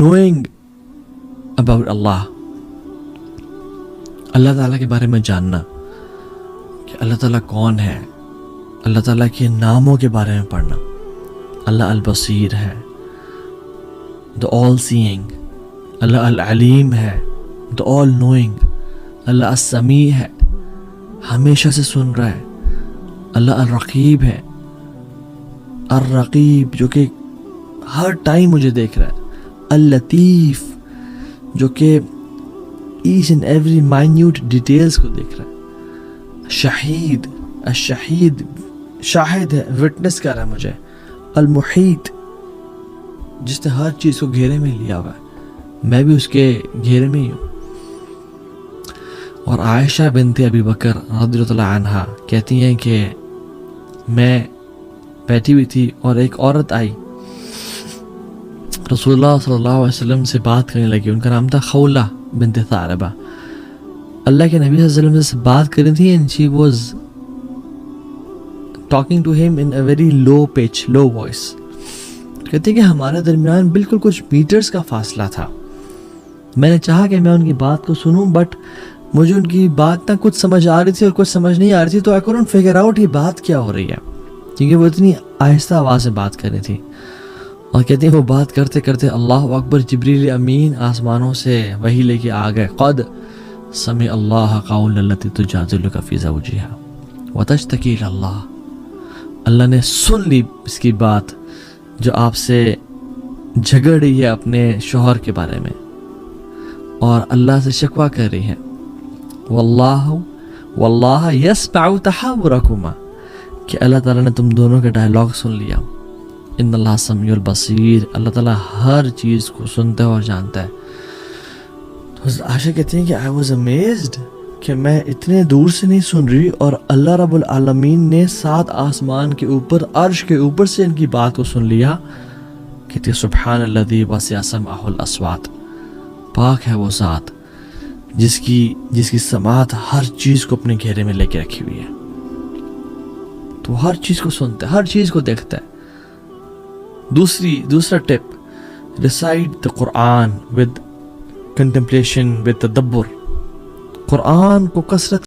knowing about Allah, اللہ تعالیٰ کے بارے میں جاننا کہ اللہ تعالیٰ کون ہے، اللہ تعالیٰ کے ناموں کے بارے میں پڑھنا. اللہ البصیر ہے، the all seeing. اللہ العلیم ہے، the all knowing. اللہ السمیع ہے، ہمیشہ سے سن رہا ہے. اللہ الرقیب ہے، الرقیب جو کہ ہر ٹائم مجھے دیکھ رہا ہے. اللطیف جو کہ each and every minute details کو دیکھ رہا ہے. شہید، الشہید شاہد ہے، وٹنس کر رہا ہے مجھے. المحیط جس نے ہر چیز کو گھیرے میں لیا ہوا ہے، میں بھی اس کے گھیرے میں ہی ہوں. اور عائشہ بنت ابی بکر رضی اللہ عنہا کہتی ہیں کہ میں بیٹھی ہوئی تھی اور ایک عورت آئی، رسول اللہ صلی اللہ علیہ وسلم سے بات کرنے لگی. ان کا نام تھا خولہ بنت ثعلبہ. اللہ کے نبی صلی اللہ علیہ وسلم سے بات کر رہی تھی and she was talking to him in a very low pitch, low voice. کہتے کہ ہمارے درمیان بالکل کچھ میٹرز کا فاصلہ تھا. میں نے چاہا کہ میں ان کی بات کو سنوں، بٹ مجھے ان کی بات نہ کچھ سمجھ آ رہی تھی اور کچھ سمجھ نہیں آ رہی تھی. تو I couldn't figure out یہ بات کیا ہو رہی ہے، کیونکہ وہ اتنی آہستہ آواز سے بات کر رہی تھی. اور کہتے ہیں وہ بات کرتے کرتے اللہ اکبر، جبریل امین آسمانوں سے وحی لے کے آ گئے. قد سمع اللہ قول التی تجادلک فی زوجہا وتشتکی الی اللہ. اللہ نے سن لی اس کی بات جو آپ سے جھگڑ رہی ہے اپنے شوہر کے بارے میں اور اللہ سے شکوہ کر رہی ہے. واللہ یسمع تحاورکما، کہ اللہ تعالیٰ نے تم دونوں کا ڈائلاگ سن لیا. ان اللہ سمیع البصیر، اللہ تعالیٰ ہر چیز کو سنتا ہے اور جانتا ہے. تو عائشہ کہتی ہیں کہ I was amazed کہ میں اتنے دور سے نہیں سن رہی اور اللہ رب العالمین نے 7 آسمان کے اوپر عرش کے اوپر سے ان کی بات کو سن لیا. کہتی سبحان الذی وسع سمعہ الاصوات، پاک ہے وہ ذات جس کی سماعت ہر چیز کو اپنے گھیرے میں لے کے رکھی ہوئی ہے. تو ہر چیز کو سنتا ہے، ہر چیز کو دیکھتا ہے. دوسرا tip, recite the Quran with contemplation with تدبر. قرآن کو کثرت